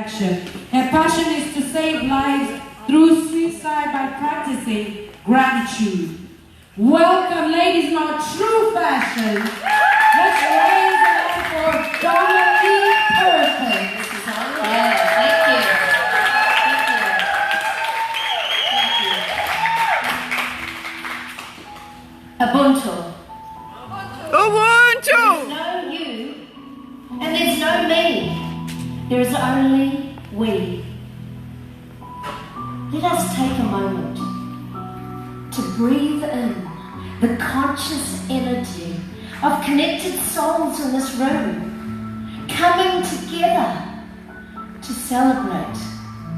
Matshe. Her passion is to save lives through suicide by practicing gratitude. Welcome, ladies, in our true fashion. Let's raise it up for Donnelly Perfect. This is on. Yeah, thank you. Ubuntu. Ubuntu! There's no you, and there's no me. There is only we. Let us take a moment to breathe in the conscious energy of connected souls in this room, coming together to celebrate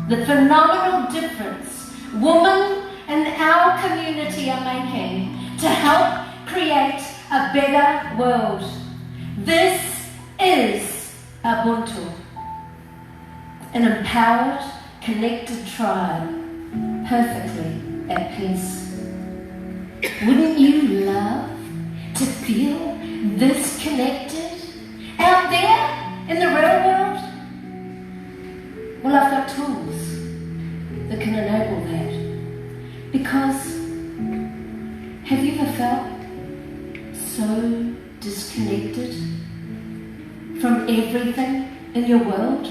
the phenomenal difference women in our community are making to help create a better world. This is Ubuntu, an empowered, connected tribe, perfectly at peace. Wouldn't you love to feel this connected out there in the real world? Well, I've got tools that can enable that. Because have you ever felt so disconnected from everything in your world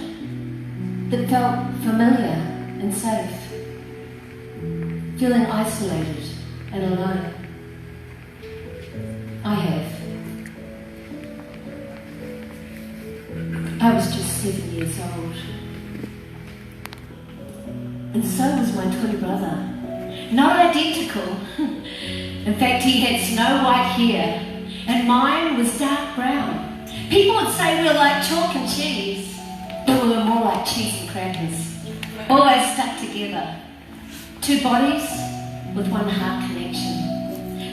that felt familiar and safe, feeling isolated and alone? I have. I was just 7 years old. And so was my twin brother. Not identical. In fact, he had snow white hair, and mine was dark brown. People would say we were like chalk and cheese, but we were more like cheese and crackers. Always stuck together. Two bodies with one heart connection.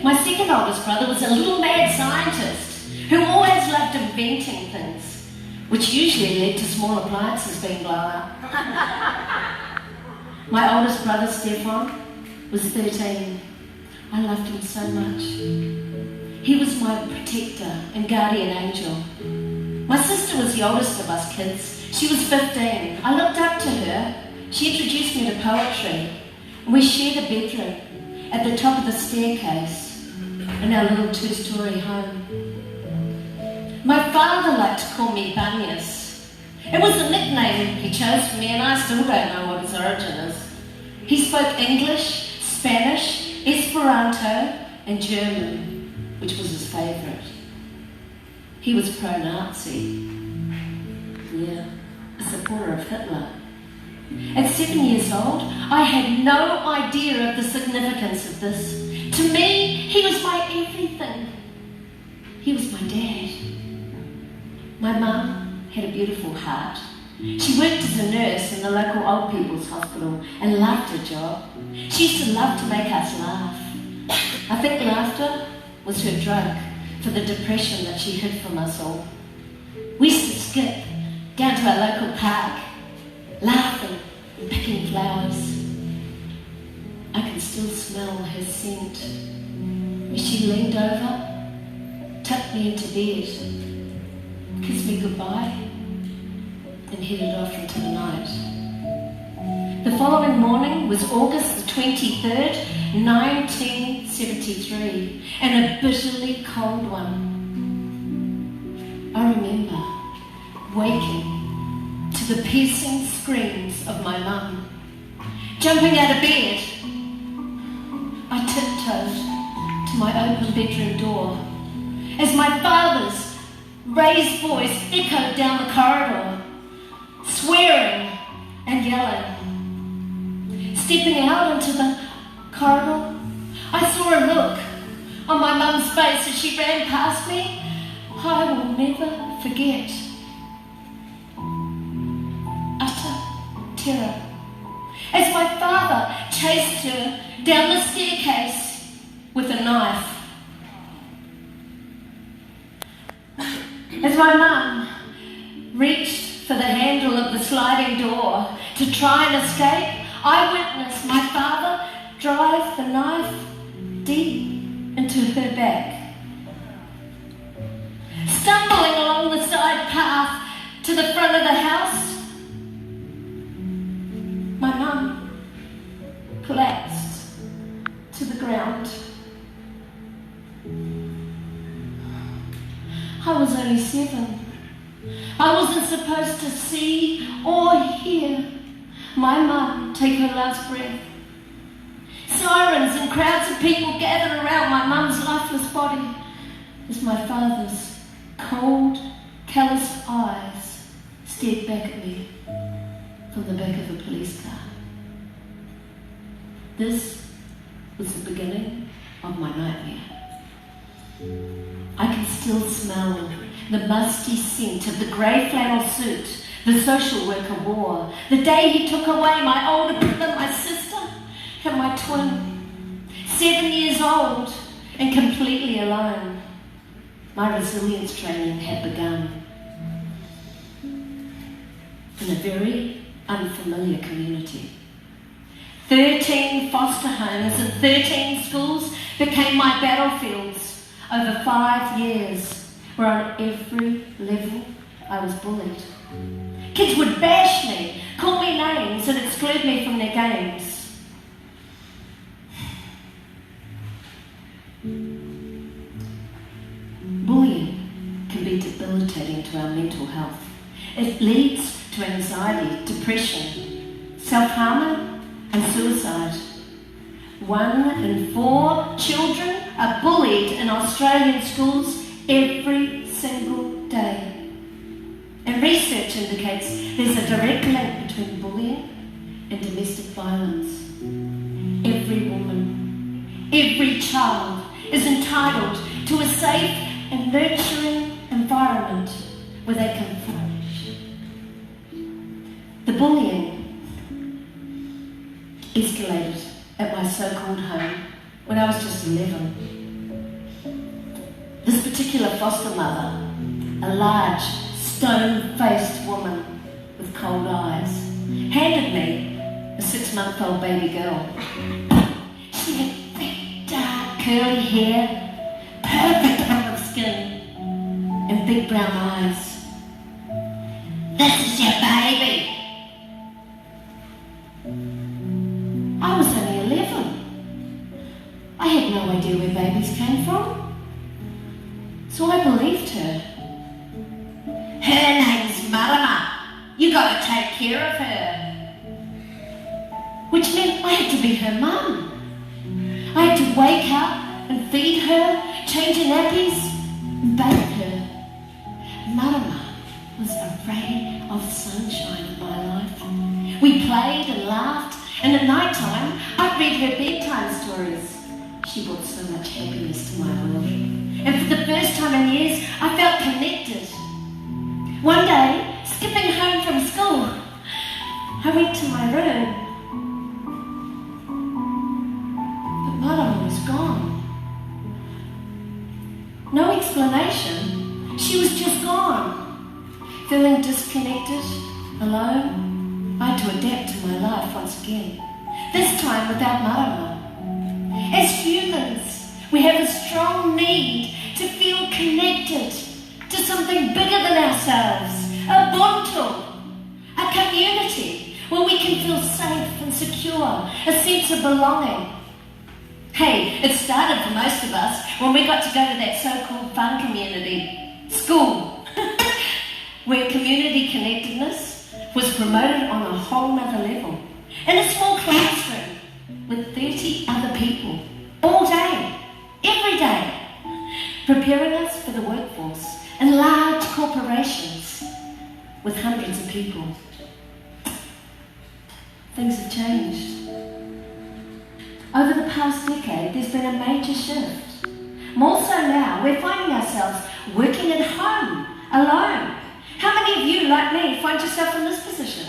My second oldest brother was a little mad scientist who always loved inventing things, which usually led to small appliances being blown up. My oldest brother, Stefan, was 13. I loved him so much. He was my protector and guardian angel. My sister was the oldest of us kids. She was 15. I looked up to her. She introduced me to poetry. And we shared a bedroom at the top of the staircase in our little two-story home. My father liked to call me Bunyas. It was a nickname he chose for me, and I still don't know what its origin is. He spoke English, Spanish, Esperanto, and German, which was his favourite. He was pro-Nazi. Yeah, a supporter of Hitler. At 7 years old, I had no idea of the significance of this. To me, he was my everything. He was my dad. My mum had a beautiful heart. She worked as a nurse in the local old people's hospital and loved her job. She used to love to make us laugh. I think laughter was her drug for the depression that she hid from us all. We used to skip down to our local park, laughing and picking flowers. I can still smell her scent as she leaned over, tucked me into bed, kissed me goodbye, and headed off into the night. The following morning was August the 23rd, 1973, and a bitterly cold one. I remember waking to the piercing screams of my mum. Jumping out of bed, I tiptoed to my open bedroom door as my father's raised voice echoed down the corridor, swearing and yelling. Stepping out into the corridor, I saw a look on my mum's face as she ran past me I will never forget. Utter terror as my father chased her down the staircase with a knife. As my mum reached for the handle of the sliding door to try and escape, I witnessed my father drive the knife deep into her back. Stumbling along the side path to the front of the house, My mum collapsed to the ground. I was only 7. I wasn't supposed to see or hear my mum take her last breath. Sirens and crowds of people gathered around my mum's lifeless body as my father's cold, callous eyes stared back at me from the back of a police car. This was the beginning of my nightmare. I can still smell the musty scent of the grey flannel suit the social worker wore the day he took away my older brother, my sister, and my twin. 7 years old and completely alone. My resilience training had begun. In a very unfamiliar community. 13 foster homes and 13 schools became my battlefields over 5 years, where on every level I was bullied. Kids would bash me, call me names and exclude me from their games. Bullying can be debilitating to our mental health. It leads to anxiety, depression, self-harm and suicide. 1 in 4 children are bullied in Australian schools every single day. And research indicates there's a direct link between bullying and domestic violence. Every woman, every child is entitled to a safe and nurturing environment where they can flourish. The bullying escalated at my so-called home when I was just 11. This particular foster mother, a large, stone-faced woman with cold eyes, handed me a 6-month-old baby girl. She had thick, dark, curly hair, perfect olive skin, and big brown eyes. "This is your baby." I was only 11. I had no idea where babies came from. So I believed her. "Her name's Marama. You gotta take care of her." Which meant I had to be her mum. I had to wake up and feed her, change her nappies, and bathe her. Marama was a ray of sunshine in my life. We played and laughed, and at night time, I'd read her bedtime stories. She brought so much happiness to my world. And for the first time in years, I felt connected. One day, skipping home from school, I went to my room. But Marama was gone. No explanation. She was just gone. Feeling disconnected, alone, I had to adapt to my life once again. This time without Marama. As humans, we have a strong need to feel connected to something bigger than ourselves, a buntu, a community where we can feel safe and secure, a sense of belonging. Hey, it started for most of us when we got to go to that so-called fun community, school, where community connectedness was promoted on a whole nother level. In a small classroom with 30 other people, all day, every day, preparing us for the workforce in large corporations with hundreds of people. Things have changed. Over the past decade, there's been a major shift. More so now, we're finding ourselves working at home, alone. How many of you, like me, find yourself in this position?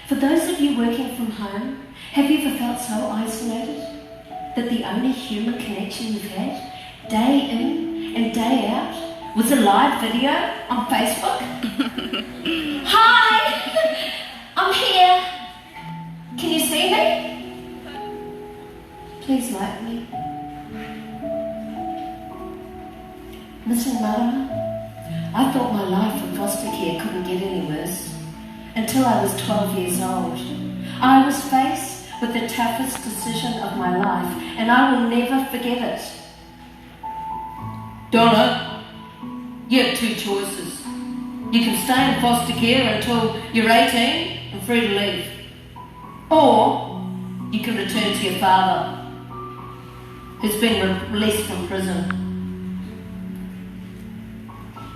For those of you working from home, have you ever felt so isolated that the only human connection you've had, day in and day out, was a live video on Facebook? Hi! I'm here! Can you see me? Please like me. Missing Marama, I thought my life in foster care couldn't get any worse. until I was 12 years old. I was faced with the toughest decision of my life, and I will never forget it. Donna, you have two choices. You can stay in foster care until you're 18 and free to leave. Or you can return to your father, who's been released from prison.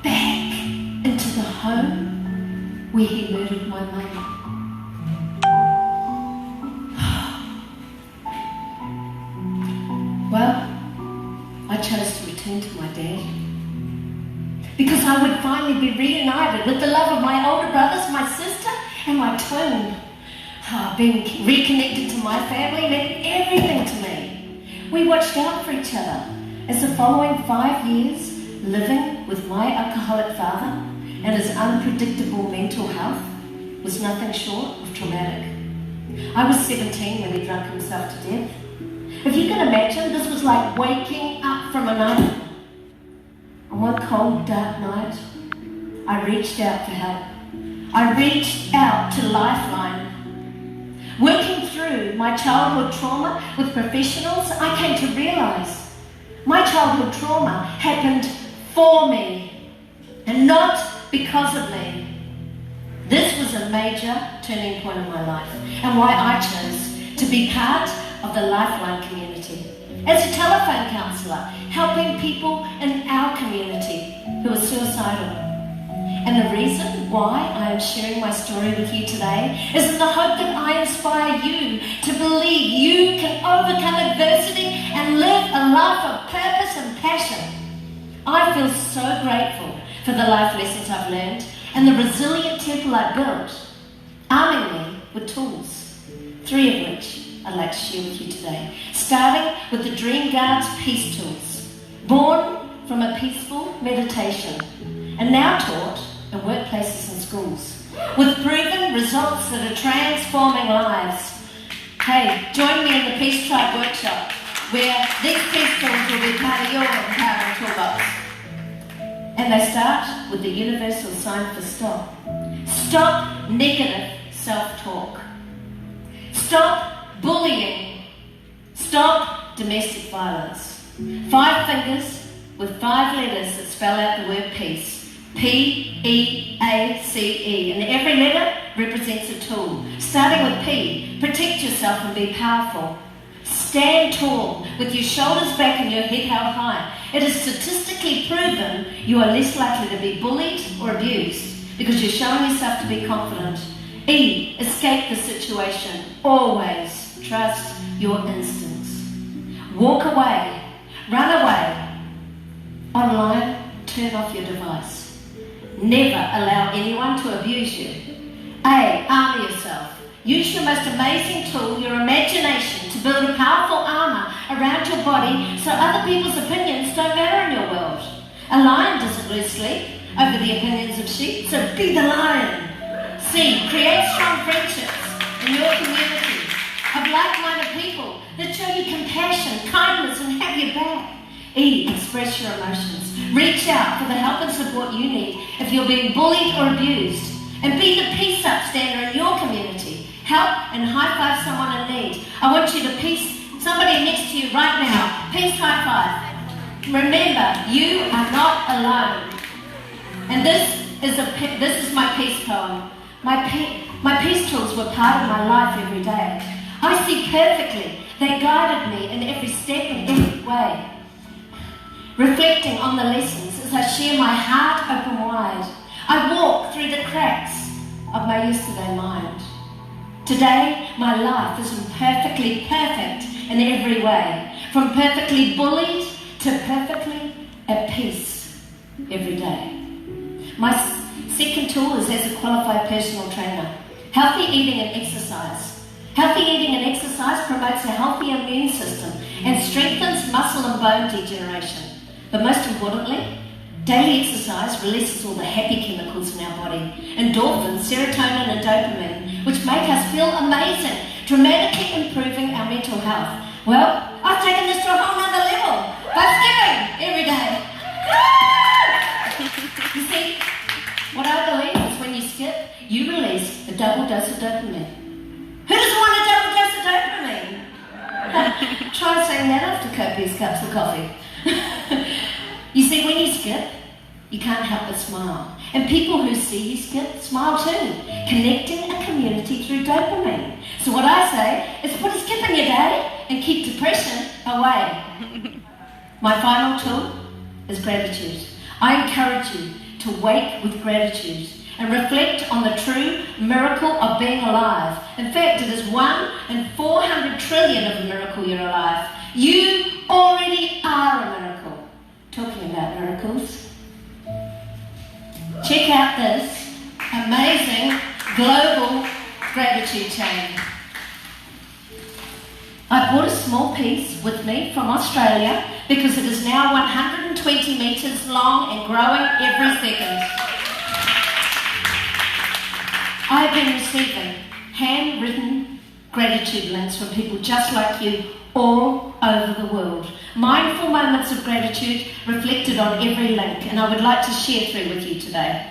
Back into the home where he murdered my mum. Well, I chose to return to my dad because I would finally be reunited with the love of my older brothers, my sister, and my twin. Being reconnected to my family meant everything to me. We watched out for each other as the following 5 years living with my alcoholic father and his unpredictable mental health was nothing short of traumatic. I was 17 when he drank himself to death. If you can imagine, this was like waking up from a nightmare. On one cold, dark night, I reached out for help. I reached out to Lifeline. Working through my childhood trauma with professionals, I came to realise my childhood trauma happened for me and not because of me. This was a major turning point in my life and why I chose to be part of the Lifeline community. As a telephone counsellor, helping people in our community who are suicidal. And the reason why I am sharing my story with you today is in the hope that I inspire you to believe you can overcome adversity and live a life of purpose and passion. I feel so grateful for the life lessons I've learned and the resilient temple I built, arming me with tools, 3 of which I'd like to share with you today. Starting with the Dream Guards Peace Tools, born from a peaceful meditation and now taught in workplaces and schools, with proven results that are transforming lives. Hey, join me in the Peace Tribe workshop, where these peace tools will be part of your empowering toolbox. And they start with the universal sign for stop. Stop negative self-talk. Stop bullying. Stop domestic violence. 5 fingers with 5 letters that spell out the word peace. P-E-A-C-E, and every letter represents a tool. Starting with P, protect yourself and be powerful. Stand tall with your shoulders back and your head held high. It is statistically proven you are less likely to be bullied or abused because you're showing yourself to be confident. E, escape the situation. Always trust your instincts. Walk away, run away. Online, turn off your device. Never allow anyone to abuse you. A, armor yourself. Use your most amazing tool, your imagination, to build a powerful armor around your body so other people's opinions don't matter in your world. A lion doesn't lose sleep over the opinions of sheep, so be the lion. C, create strong friendships in your community of like-minded people that show you compassion, kindness, and have your back. E, express your emotions. Reach out for the help and support you need if you're being bullied or abused. And be the peace upstander in your community. Help and high-five someone in need. I want you to peace somebody next to you right now. Peace high-five. Remember, you are not alone. And this is my peace poem. My peace tools were part of my life every day. I see perfectly. They guided me in every step and every way. Reflecting on the lessons as I share my heart open wide, I walk through the cracks of my yesterday mind. Today, my life is perfectly perfect in every way, from perfectly bullied to perfectly at peace every day. My second tool is as a qualified personal trainer. Healthy eating and exercise. Healthy eating and exercise promotes a healthy immune system and strengthens muscle and bone degeneration. But most importantly, daily exercise releases all the happy chemicals in our body, endorphins, serotonin and dopamine, which make us feel amazing, dramatically improving our mental health. Well, I've taken this to a whole nother level by skipping every day. You see, what I believe is when you skip, you release a double dose of dopamine. Who doesn't want a double dose of dopamine? Try saying that after copious cups of coffee. You see, when you skip, you can't help but smile. And people who see you skip smile too, connecting a community through dopamine. So what I say is put a skip in your day and keep depression away. My final tool is gratitude. I encourage you to wake with gratitude and reflect on the true miracle of being alive. In fact, it is 1 in 400 trillion of a miracle you're alive. You already are a miracle. Talking about miracles, check out this amazing global gratitude chain. I brought a small piece with me from Australia because it is now 120 metres long and growing every second. I've been receiving handwritten gratitude links from people just like you all over the world. Mindful moments of gratitude reflected on every link, and I would like to share 3 with you today.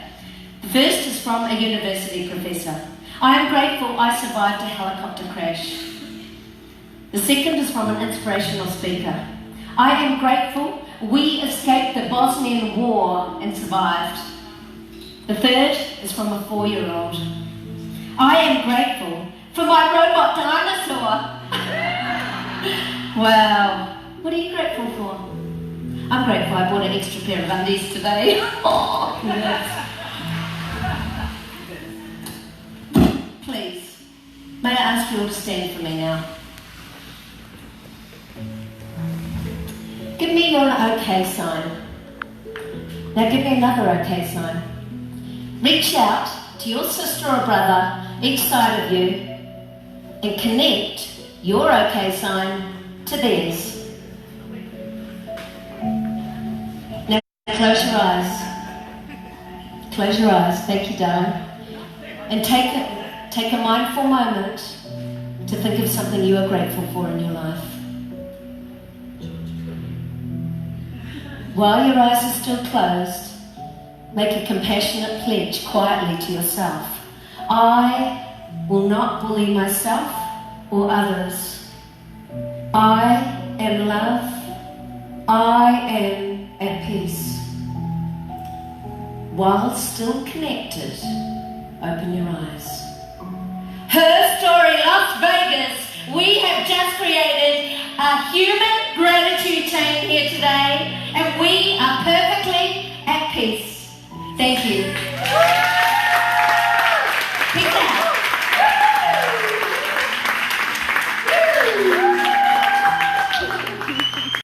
The first is from a university professor. I am grateful I survived a helicopter crash. The second is from an inspirational speaker. I am grateful we escaped the Bosnian War and survived. The third is from a 4-year-old. I am grateful for my robot dinosaur. Wow. What are you grateful for? I'm grateful I bought an extra pair of undies today. Oh, yes. Please, may I ask you all to stand for me now? Give me your okay sign. Now give me another okay sign. Reach out to your sister or brother each side of you and connect your okay sign to theirs. Now close your eyes. Close your eyes. Thank you, darling. And take a mindful moment to think of something you are grateful for in your life. While your eyes are still closed, make a compassionate pledge quietly to yourself. I will not bully myself or others. I am love. I am at peace. While still connected, open your eyes. Her story, Las Vegas. We have just created a human gratitude chain here today, and we are perfectly at peace. Thank you.